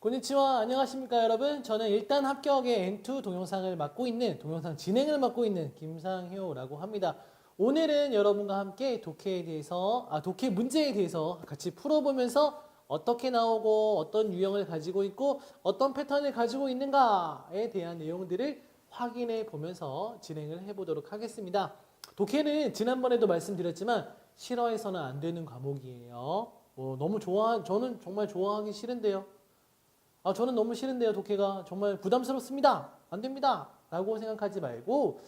konnichiwa, 안녕하십니까 여러분. 저는 일단 합격의 N2 동영상을 맡고 있는, 동영상 진행을 맡고 있는 김상효라고 합니다. 오늘은 여러분과 함께 독해에 대해서, 독해 문제에 대해서 같이 풀어보면서 어떻게 나오고 어떤 유형을 가지고 있고 어떤 패턴을 가지고 있는가에 대한 내용들을 확인해 보면서 진행을 해보도록 하겠습니다. 독해는 지난번에도 말씀드렸지만 싫어해서는 안 되는 과목이에요. 저는 정말 좋아하기 싫은데요. 저는 너무 싫은데요. 독해가 정말 부담스럽습니다. 안 됩니다. 라고 생각하지 말고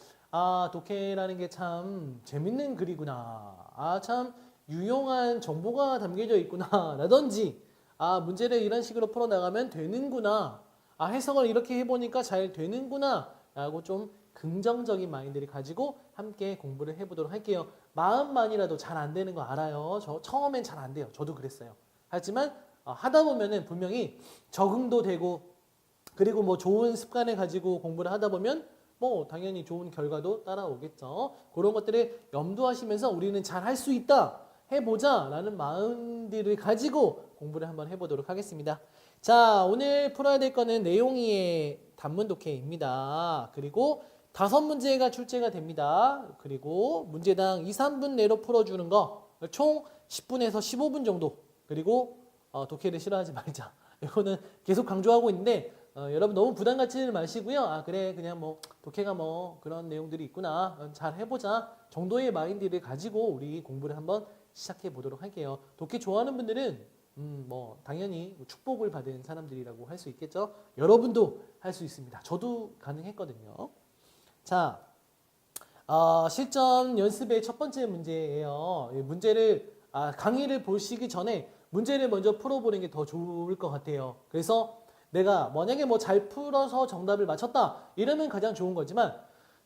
독해라는 게 참 재밌는 글이구나. 참 유용한 정보가 담겨져 있구나. 라든지 문제를 이런 식으로 풀어나가면 되는구나. 해석을 이렇게 해보니까 잘 되는구나. 라고 좀 긍정적인 마인드를 가지고 함께 공부를 해보도록 할게요. 마음만이라도 잘 안 되는 거 알아요. 처음엔 잘 안 돼요. 저도 그랬어요. 하지만 하다 보면은 분명히 적응도 되고, 그리고 뭐 좋은 습관을 가지고 공부를 하다 보면 뭐 당연히 좋은 결과도 따라오겠죠. 그런 것들을 염두하시면서 우리는 잘 할 수 있다, 해보자 라는 마음들을 가지고 공부를 한번 해보도록 하겠습니다. 자, 오늘 풀어야 될 거는 내용이의 단문 독해입니다. 그리고 5문제가 출제가 됩니다. 그리고 문제당 2, 3분 내로 풀어주는 거 총 10분에서 15분 정도. 그리고 독해를 싫어하지 말자. 이거는 계속 강조하고 있는데 여러분 너무 부담 갖지는 마시고요. 그래 그냥 뭐 독해가 뭐 그런 내용들이 있구나, 잘 해보자 정도의 마인드를 가지고 우리 공부를 한번 시작해 보도록 할게요. 독해 좋아하는 분들은 뭐 당연히 축복을 받은 사람들이라고 할 수 있겠죠. 여러분도 할 수 있습니다. 저도 가능했거든요. 자, 실전 연습의 첫 번째 문제예요. 문제를 강의를 보시기 전에 문제를 먼저 풀어보는 게 더 좋을 것 같아요. 그래서 내가 만약에 뭐 잘 풀어서 정답을 맞췄다 이러면 가장 좋은 거지만,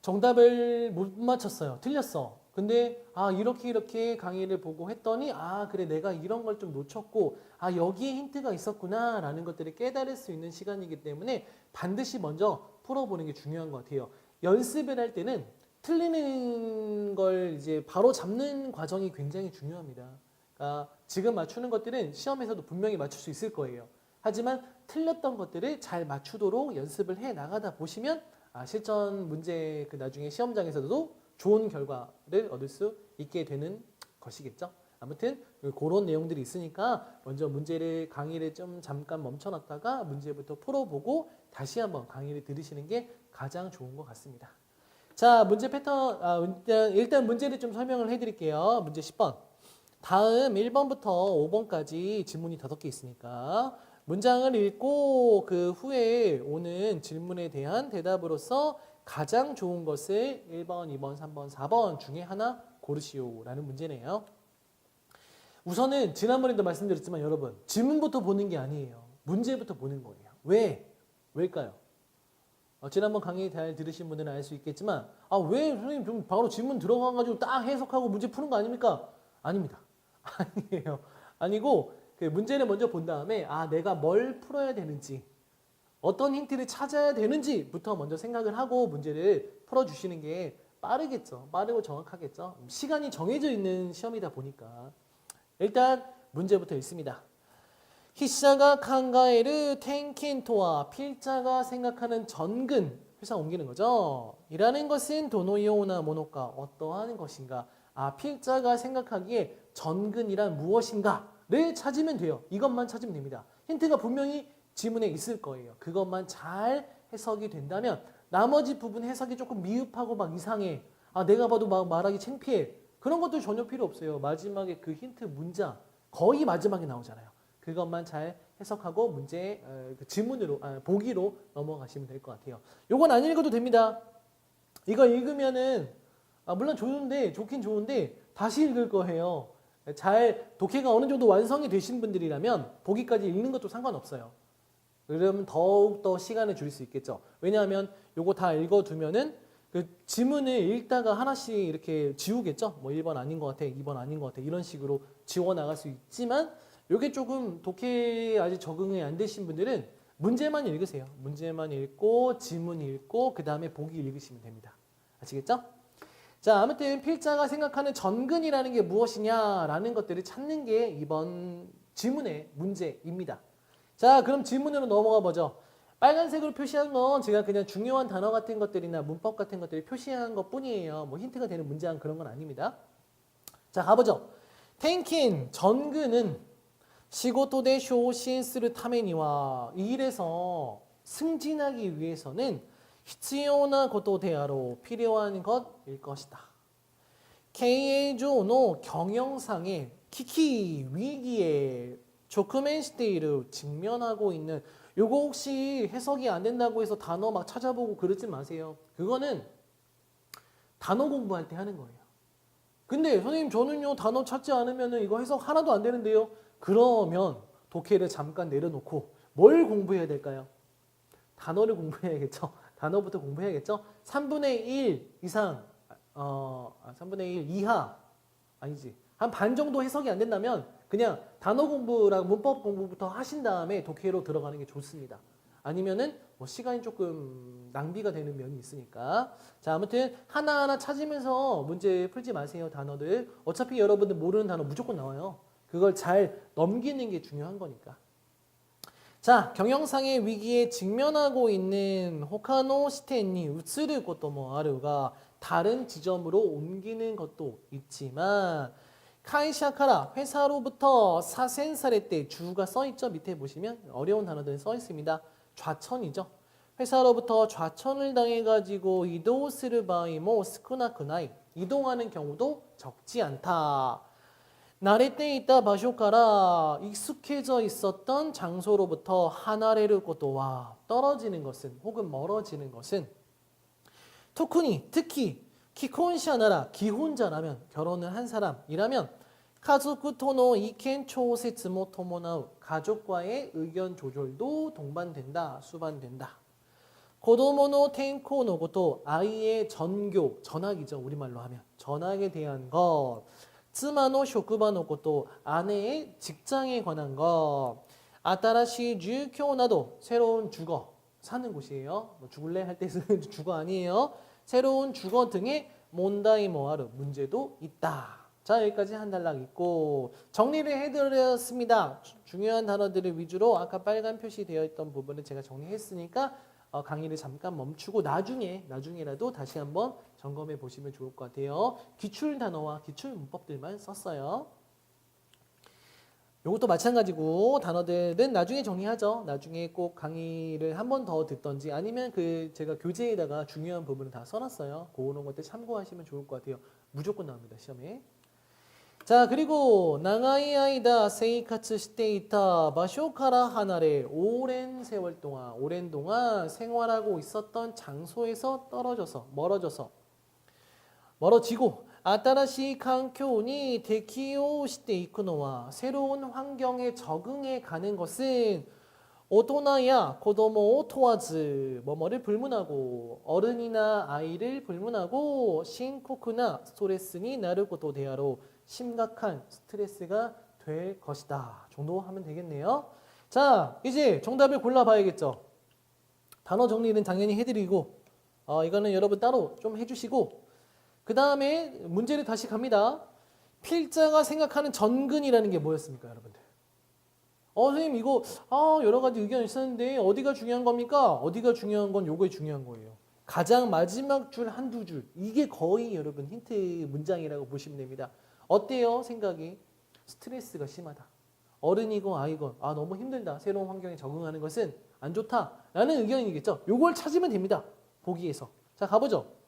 정답을 못 맞췄어요. 틀렸어. 근데 이렇게 강의를 보고 했더니 그래 내가 이런 걸 좀 놓쳤고 여기에 힌트가 있었구나 라는 것들을 깨달을 수 있는 시간이기 때문에 반드시 먼저 풀어보는 게 중요한 것 같아요. 연습을 할 때는 틀리는 걸 이제 바로 잡는 과정이 굉장히 중요합니다. 지금 맞추는 것들은 시험에서도 분명히 맞출 수 있을 거예요. 하지만 틀렸던 것들을 잘 맞추도록 연습을 해 나가다 보시면 실전 문제 나중에 시험장에서도 좋은 결과를 얻을 수 있게 되는 것이겠죠. 아무튼 그런 내용들이 있으니까 먼저 강의를 좀 잠깐 멈춰놨다가 문제부터 풀어보고 다시 한번 강의를 들으시는 게 가장 좋은 것 같습니다. 자, 문제 패턴, 일단 문제를 좀 설명을 해드릴게요. 문제 10번. 다음 1번부터 5번까지 질문이 5개 있으니까 문장을 읽고 그 후에 오는 질문에 대한 대답으로서 가장 좋은 것을 1번, 2번, 3번, 4번 중에 하나 고르시오 라는 문제네요. 우선은 지난번에도 말씀드렸지만 여러분, 질문부터 보는 게 아니에요. 문제부터 보는 거예요. 왜일까요? 지난번 강의 잘 들으신 분들은 알 수 있겠지만 왜 선생님 좀 바로 질문 들어가가지고 딱 해석하고 문제 푸는 거 아닙니까? 아닙니다. 아니에요. 아니고 그 문제를 먼저 본 다음에 내가 뭘 풀어야 되는지, 어떤 힌트를 찾아야 되는지부터 먼저 생각을 하고 문제를 풀어주시는 게 빠르겠죠. 빠르고 정확하겠죠. 시간이 정해져 있는 시험이다 보니까. 일단 문제부터 읽습니다. 히샤가 칸가에르 텐켄토와 필자가 생각하는 전근, 회사 옮기는 거죠. 이라는 것은 도노요나 모노가 어떠한 것인가. 필자가 생각하기에 전근이란 무엇인가를 찾으면 돼요. 이것만 찾으면 됩니다. 힌트가 분명히 지문에 있을 거예요. 그것만 잘 해석이 된다면 나머지 부분 해석이 조금 미흡하고 막 이상해. 내가 봐도 막 말하기 창피해. 그런 것도 전혀 필요 없어요. 마지막에 그 힌트 문장 거의 마지막에 나오잖아요. 그것만 잘 해석하고 문제 지문으로 보기로 넘어가시면 될 것 같아요. 요건 안 읽어도 됩니다. 이거 읽으면은 물론 좋긴 좋은데 다시 읽을 거예요. 잘 독해가 어느 정도 완성이 되신 분들이라면 보기까지 읽는 것도 상관없어요. 그러면 더욱더 시간을 줄일 수 있겠죠. 왜냐하면 요거 다 읽어두면은 그 지문을 읽다가 하나씩 이렇게 지우겠죠. 뭐 1번 아닌 것 같아, 2번 아닌 것 같아 이런 식으로 지워나갈 수 있지만, 요게 조금 독해에 아직 적응이 안 되신 분들은 문제만 읽으세요. 문제만 읽고 지문 읽고 그 다음에 보기 읽으시면 됩니다. 아시겠죠? 자, 아무튼 필자가 생각하는 전근이라는 게 무엇이냐라는 것들을 찾는 게 이번 지문의 문제입니다. 자, 그럼 질문으로 넘어가 보죠. 빨간색으로 표시한 건 제가 그냥 중요한 단어 같은 것들이나 문법 같은 것들을 표시한 것 뿐이에요. 뭐 힌트가 되는 문장 그런 건 아닙니다. 자, 가보죠. 텐킨, 전근은 시고토데 쇼신스를 타메니와 이 일에서 승진하기 위해서는必要なことであろう 필요한 것일 것이다.経営上の 경영상의 키키 위기에 조크맨시테이를 직면하고 있는 요거 혹시 해석이 안 된다고 해서 단어 막 찾아보고 그러지 마세요. 그거는 단어 공부할 때 하는 거예요. 근데 선생님 저는요 단어 찾지 않으면 이거 해석 하나도 안 되는데요. 그러면 독해를 잠깐 내려놓고 뭘 공부해야 될까요? 단어를 공부해야겠죠. 단어부터 공부해야겠죠. 3분의 1 이상 3분의 1 이하 아니지. 한 반 정도 해석이 안 된다면 그냥 단어 공부랑 문법 공부부터 하신 다음에 독해로 들어가는 게 좋습니다. 아니면은 뭐 시간이 조금 낭비가 되는 면이 있으니까. 자, 아무튼 하나하나 찾으면서 문제 풀지 마세요, 단어들. 어차피 여러분들 모르는 단어 무조건 나와요. 그걸 잘 넘기는 게 중요한 거니까. 자, 경영상의 위기에 직면하고 있는 호카노 시텐니 우츠르 것도 뭐 아르가 다른 지점으로 옮기는 것도 있지만 카이샤카라 회사로부터 사센사레 때 주가 써있죠. 밑에 보시면 어려운 단어들 써있습니다. 좌천이죠. 회사로부터 좌천을 당해가지고 이도스르 바이모 스쿠나쿠나이 이동하는 경우도 적지 않다. 나레때 있다 바쇼카라 익숙해져 있었던 장소로부터 하나레르 것도와 떨어지는 것은 혹은 멀어지는 것은 토쿠니 특히 키콘샤나라 기혼자라면 결혼을 한 사람이라면 가족 토노 이켄 초세츠모 토모나우 가족과의 의견 조절도 동반된다 수반된다. 고도모노 텐코노 것도 아이의 전교 전학이죠 우리말로 하면 전학에 대한 것. 츠마노 쇼쿠바노 것도 아내의 직장에 관한 것. 아따라시 주교 나도 새로운 주거 사는 곳이에요. 뭐 죽을래 할 때 쓰는 주거 아니에요. 새로운 주거 등의 몬다이 모아르 문제도 있다. 자, 여기까지 한 단락 있고 정리를 해드렸습니다. 중요한 단어들을 위주로 아까 빨간 표시되어 있던 부분을 제가 정리했으니까 강의를 잠깐 멈추고 나중에라도 다시 한번 점검해 보시면 좋을 것 같아요. 기출 단어와 기출 문법들만 썼어요. 이것도 마찬가지고 단어들은 나중에 정리하죠. 나중에 꼭 강의를 한 번 더 듣던지 아니면 제가 교재에다가 중요한 부분을 다 써놨어요. 그런 것들 참고하시면 좋을 것 같아요. 무조건 나옵니다. 시험에. 자, 그리고 나가이 아이다 세이카츠 시테이타 바쇼카라 하나레 오랜 세월 동안 오랜 동안 생활하고 있었던 장소에서 멀어지고 아따라시環境に 適応していくのは 새로운 환경에 적응해 가는 것은 오토나야 고도모 토와즈 뭐뭐를 불문하고 어른이나 아이를 불문하고 신코쿠나 스트레스니 나를 것도 대하로 심각한 스트레스가 될 것이다 정도 하면 되겠네요. 자, 이제 정답을 골라봐야겠죠. 단어 정리는 당연히 해드리고 이거는 여러분 따로 좀 해주시고 그 다음에 문제를 다시 갑니다. 필자가 생각하는 전근이라는 게 뭐였습니까, 여러분들? 선생님 이거 여러 가지 의견이 있었는데 어디가 중요한 겁니까? 어디가 중요한 건 요거에 중요한 거예요. 가장 마지막 줄 한두 줄 이게 거의 여러분 힌트 문장이라고 보시면 됩니다. 어때요, 생각이? 스트레스가 심하다. 어른이건 아이건 너무 힘들다. 새로운 환경에 적응하는 것은 안 좋다라는 의견이겠죠. 요걸 찾으면 됩니다. 보기에서. 자, 가보죠.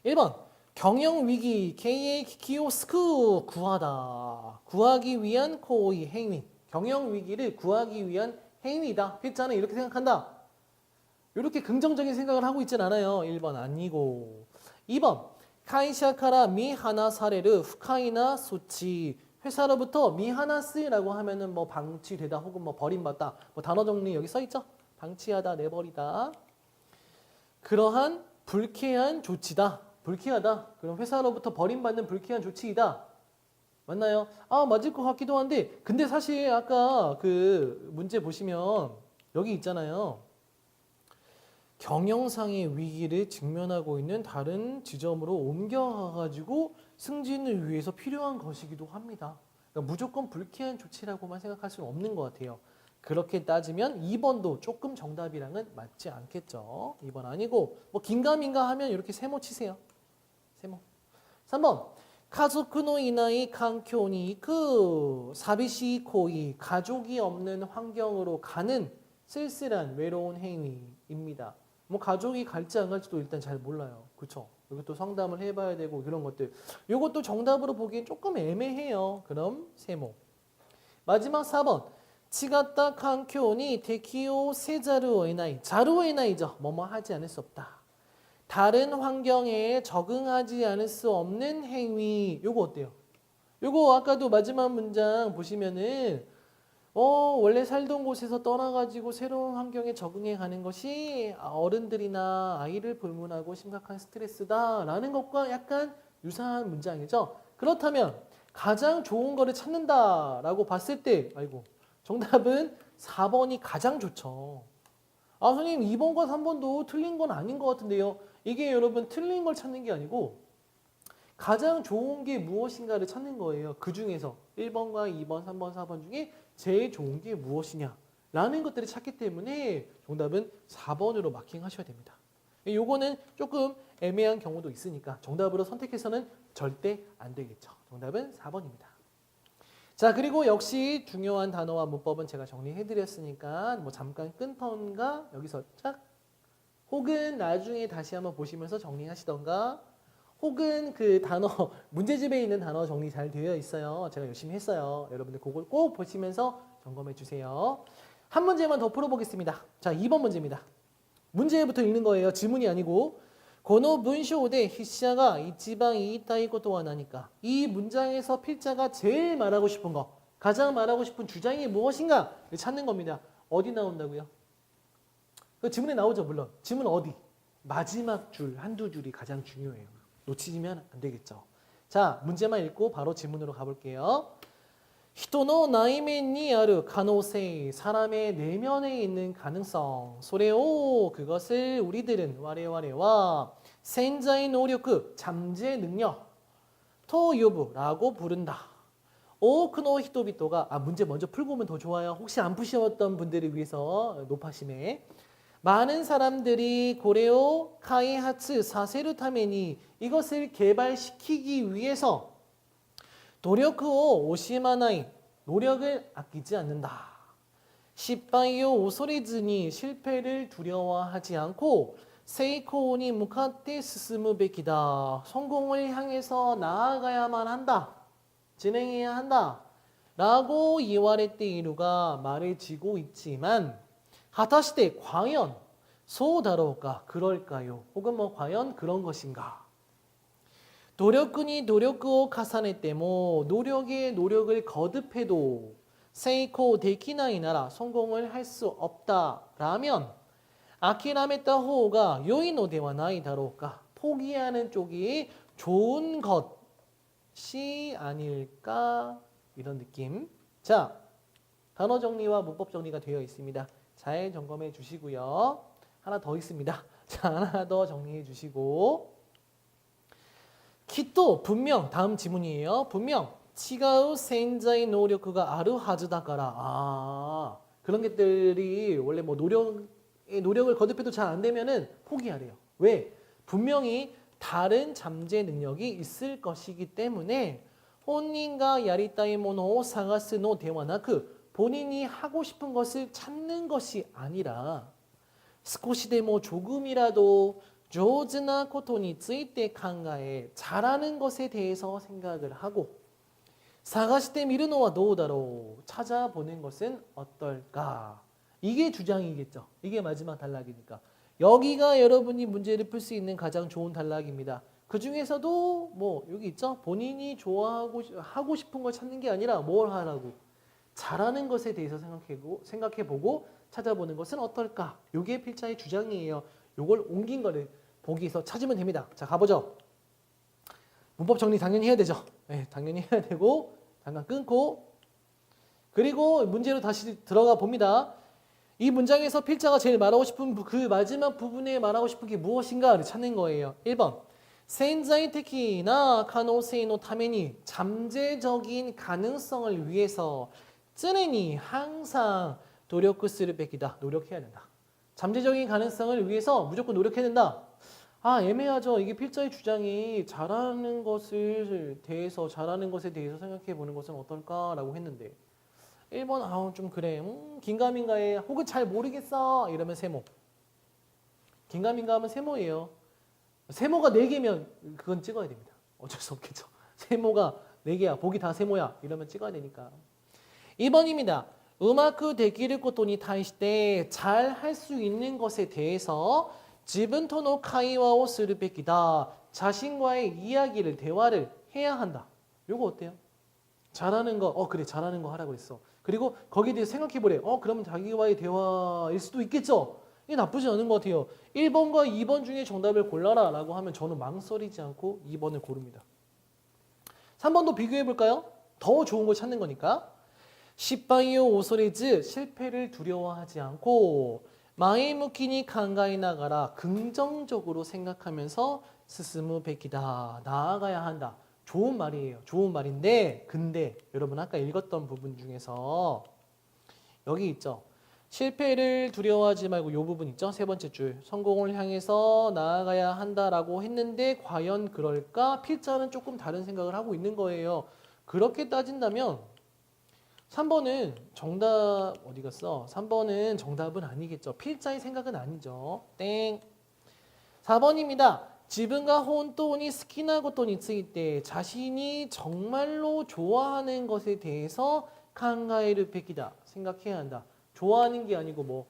1번 경영위기経営 키오스크 구하다. 구하기 위한 고의 행위. 경영위기를 구하기 위한 행위다. 필자는 이렇게 생각한다. 이렇게 긍정적인 생각을 하고 있진 않아요. 1번 아니고. 2번 카이샤카라 미하나 사례를 후카이나 소치. 회사로부터 미하나스라고 하면은 뭐 방치되다 혹은 뭐 버림받다. 뭐 단어 정리 여기 써 있죠? 방치하다, 내버리다. 그러한 불쾌한 조치다. 불쾌하다. 그럼 회사로부터 버림받는 불쾌한 조치이다. 맞나요? 맞을 것 같기도 한데 근데 사실 아까 그 문제 보시면 여기 있잖아요. 경영상의 위기를 직면하고 있는 다른 지점으로 옮겨가가지고 승진을 위해서 필요한 것이기도 합니다. 그러니까 무조건 불쾌한 조치라고만 생각할 수는 없는 것 같아요. 그렇게 따지면 2번도 조금 정답이랑은 맞지 않겠죠. 2번 아니고 뭐 긴가민가 하면 이렇게 세모 치세요. 세모. 3번. 가족의 이나이環境に 사비시 코이 가족이 없는 환경으로 가는 쓸쓸한 외로운 행위입니다. 뭐 가족이 갈지 안 갈지도 일단 잘 몰라요. 그렇죠? 이것도 상담을 해봐야 되고 이런 것들. 이것도 정답으로 보기엔 조금 애매해요. 그럼 세모. 마지막 4번. 치가타環境に 適応せざるを得ない. 자루에나이죠. 뭐뭐 하지 않을 수 없다. 다른 환경에 적응하지 않을 수 없는 행위. 요거 어때요? 요거 아까도 마지막 문장 보시면은 원래 살던 곳에서 떠나가지고 새로운 환경에 적응해 가는 것이 어른들이나 아이를 불문하고 심각한 스트레스다라는 것과 약간 유사한 문장이죠. 그렇다면 가장 좋은 거를 찾는다라고 봤을 때 정답은 4번이 가장 좋죠. 선생님 2번과 3번도 틀린 건 아닌 것 같은데요. 이게 여러분 틀린 걸 찾는 게 아니고 가장 좋은 게 무엇인가를 찾는 거예요. 그 중에서 1번과 2번, 3번, 4번 중에 제일 좋은 게 무엇이냐 라는 것들을 찾기 때문에 정답은 4번으로 마킹하셔야 됩니다. 요거는 조금 애매한 경우도 있으니까 정답으로 선택해서는 절대 안 되겠죠. 정답은 4번입니다. 자, 그리고 역시 중요한 단어와 문법은 제가 정리해드렸으니까 뭐 잠깐 끊던가 여기서 짝 혹은 나중에 다시 한번 보시면서 정리하시던가 혹은 그 단어 문제집에 있는 단어 정리 잘 되어 있어요. 제가 열심히 했어요. 여러분들 그걸 꼭 보시면서 점검해 주세요. 한 문제만 더 풀어보겠습니다. 자, 2번 문제입니다. 문제부터 읽는 거예요. 질문이 아니고 この文章で筆者が一番言いたいことは何か? 이 문장에서 필자가 제일 말하고 싶은 거, 가장 말하고 싶은 주장이 무엇인가 찾는 겁니다. 어디 나온다고요? 그 지문에 나오죠, 물론. 지문 어디? 마지막 줄, 한두 줄이 가장 중요해요. 놓치면 안 되겠죠. 자, 문제만 읽고 바로 질문으로 가볼게요. 人の内面にある可能性, 사람의 내면에 있는 가능성, それを 그것을 우리들은 와레와레와 潜在能力, 잠재 능력, と呼ぶ 라고 부른다. 多くの人々が 문제 먼저 풀고 오면 더 좋아요. 혹시 안 푸셨던 분들을 위해서 노파심에 많은 사람들이 고래오 카이하츠 사세루 타메니 이것을 개발시키기 위해서 노력을 오시마나이 노력을 아끼지 않는다. 실패요 오소리즈니 실패를 두려워하지 않고 세이코니 무카테 스스무 베키다. 성공을 향해서 나아가야만 한다. 진행해야 한다. 라고 이와레테 이루가 말해지고 있지만 하타시테 과연 소다로우까 그럴까요? 혹은 과연 그런 것인가? 노력이 노력을 重ねても 노력에 노력을 거듭해도 세이코 데키나이 나라 성공을 할 수 없다라면 아키라메타 호가 요이노 데와 나이 다로우까 포기하는 쪽이 좋은 것이 아닐까 이런 느낌. 자, 단어 정리와 문법 정리가 되어 있습니다. 잘 점검해 주시고요. 하나 더 있습니다. 자, 하나 더 정리해 주시고 키또 분명 다음 지문이에요. 분명 치가우 센자의 노력가 아루 하즈다가라. 그런 것들이 원래 노력을 거듭해도 잘 안 되면은 포기하래요. 왜? 분명히 다른 잠재 능력이 있을 것이기 때문에 혼인가 야리타이 모노 사가스노 대화나크 본인이 하고 싶은 것을 찾는 것이 아니라 스코시데모 조금이라도 조즈나 코토니 쯔이테 칸가에 잘하는 것에 대해서 생각을 하고 사가시테 미르노와 도우다로 찾아보는 것은 어떨까? 이게 주장이겠죠. 이게 마지막 단락이니까. 여기가 여러분이 문제를 풀 수 있는 가장 좋은 단락입니다. 그 중에서도 여기 있죠. 본인이 좋아하고 하고 싶은 걸 찾는 게 아니라 뭘 하라고 잘하는 것에 대해서 생각해보고 찾아보는 것은 어떨까? 이게 필자의 주장이에요. 요걸 옮긴 거를 보기에서 찾으면 됩니다. 자, 가보죠. 문법 정리 당연히 해야 되죠. 네, 당연히 해야 되고 잠깐 끊고 그리고 문제로 다시 들어가 봅니다. 이 문장에서 필자가 제일 말하고 싶은 그 마지막 부분에 말하고 싶은 게 무엇인가를 찾는 거예요. 1번 센자이테키나 가노세이노 타메니 잠재적인 가능성을 위해서 쯔네니 항상 노력するべきだ. 노력해야 된다. 잠재적인 가능성을 위해서 무조건 노력해야 된다. 아, 애매하죠. 이게 필자의 주장이 잘하는 것에 대해서 생각해 보는 것은 어떨까라고 했는데 1번 좀 그래. 긴가민가해. 혹은 잘 모르겠어. 이러면 세모. 긴가민가 하면 세모예요. 세모가 4개면 그건 찍어야 됩니다. 어쩔 수 없겠죠. 세모가 4개야. 보기 다 세모야. 이러면 찍어야 되니까. 2번입니다. 우마쿠 데키르 코토니 타이시테 잘 할 수 있는 것에 대해서 지분토노 카이와오 쓰르 베키다. 자신과의 이야기를 대화를 해야 한다. 요거 어때요? 잘하는 거 그래 잘하는 거 하라고 그랬어. 그리고 거기에 대해서 생각해 보래. 그러면 자기와의 대화일 수도 있겠죠. 이게 나쁘지 않은 것 같아요. 1번과 2번 중에 정답을 골라라 라고 하면 저는 망설이지 않고 2번을 고릅니다. 3번도 비교해 볼까요? 더 좋은 걸 찾는 거니까.失敗を 오소레즈 실패를 두려워하지 않고 마에무키니 칸가이나가라 긍정적으로 생각하면서 스스무 베키다 나아가야 한다. 좋은 말이에요. 좋은 말인데 근데 여러분 아까 읽었던 부분 중에서 여기 있죠. 실패를 두려워하지 말고 이 부분 있죠. 세 번째 줄 성공을 향해서 나아가야 한다라고 했는데 과연 그럴까? 필자는 조금 다른 생각을 하고 있는 거예요. 그렇게 따진다면 3번은 정답 어디 갔어? 3번은 정답은 아니겠죠. 필자의 생각은 아니죠. 땡. 4번입니다. 지분과 혼돈이 스키나 고토니 쓰이때 자신이 정말로 좋아하는 것에 대해서 칸가에르 베키다. 생각해야 한다. 좋아하는 게 아니고 뭐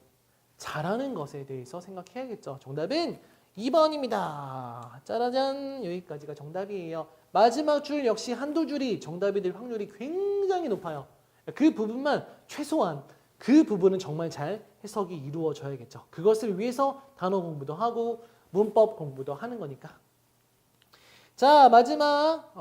잘하는 것에 대해서 생각해야겠죠. 정답은 2번입니다. 짜라잔 여기까지가 정답이에요. 마지막 줄 역시 한두 줄이 정답이 될 확률이 굉장히 높아요. 그 부분만 최소한 그 부분은 정말 잘 해석이 이루어져야겠죠. 그것을 위해서 단어 공부도 하고 문법 공부도 하는 거니까. 자 마지막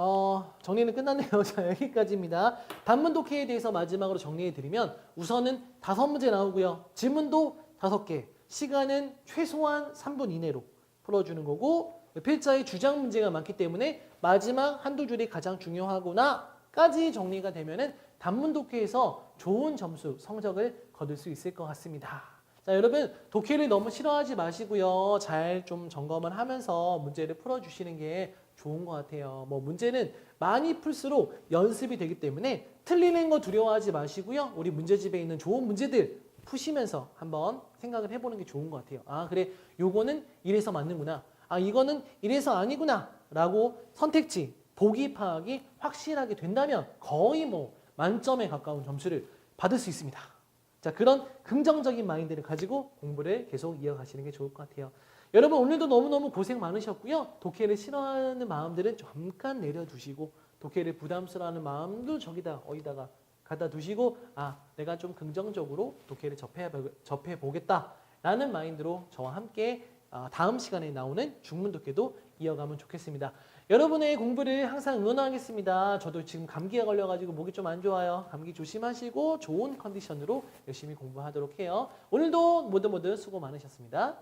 정리는 끝났네요. 자 여기까지입니다. 단문 독해에 대해서 마지막으로 정리해드리면 우선은 5문제 나오고요. 지문도 5개. 시간은 최소한 3분 이내로 풀어주는 거고 필자의 주장 문제가 많기 때문에 마지막 한두 줄이 가장 중요하구나까지 정리가 되면은 단문 독해에서 좋은 점수, 성적을 거둘 수 있을 것 같습니다. 자, 여러분 독해를 너무 싫어하지 마시고요. 잘 좀 점검을 하면서 문제를 풀어주시는 게 좋은 것 같아요. 뭐 문제는 많이 풀수록 연습이 되기 때문에 틀리는 거 두려워하지 마시고요. 우리 문제집에 있는 좋은 문제들 푸시면서 한번 생각을 해보는 게 좋은 것 같아요. 아 그래 요거는 이래서 맞는구나. 아 이거는 이래서 아니구나 라고 선택지, 보기 파악이 확실하게 된다면 거의 뭐 만점에 가까운 점수를 받을 수 있습니다. 자, 그런 긍정적인 마인드를 가지고 공부를 계속 이어가시는 게 좋을 것 같아요. 여러분 오늘도 너무너무 고생 많으셨고요. 독해를 싫어하는 마음들은 잠깐 내려두시고 독해를 부담스러워하는 마음도 어디다가 갖다 두시고 내가 좀 긍정적으로 독해를 접해보겠다라는 마인드로 저와 함께 다음 시간에 나오는 중문 독해도 이어가면 좋겠습니다. 여러분의 공부를 항상 응원하겠습니다. 저도 지금 감기에 걸려가지고 목이 좀 안 좋아요. 감기 조심하시고 좋은 컨디션으로 열심히 공부하도록 해요. 오늘도 모두 수고 많으셨습니다.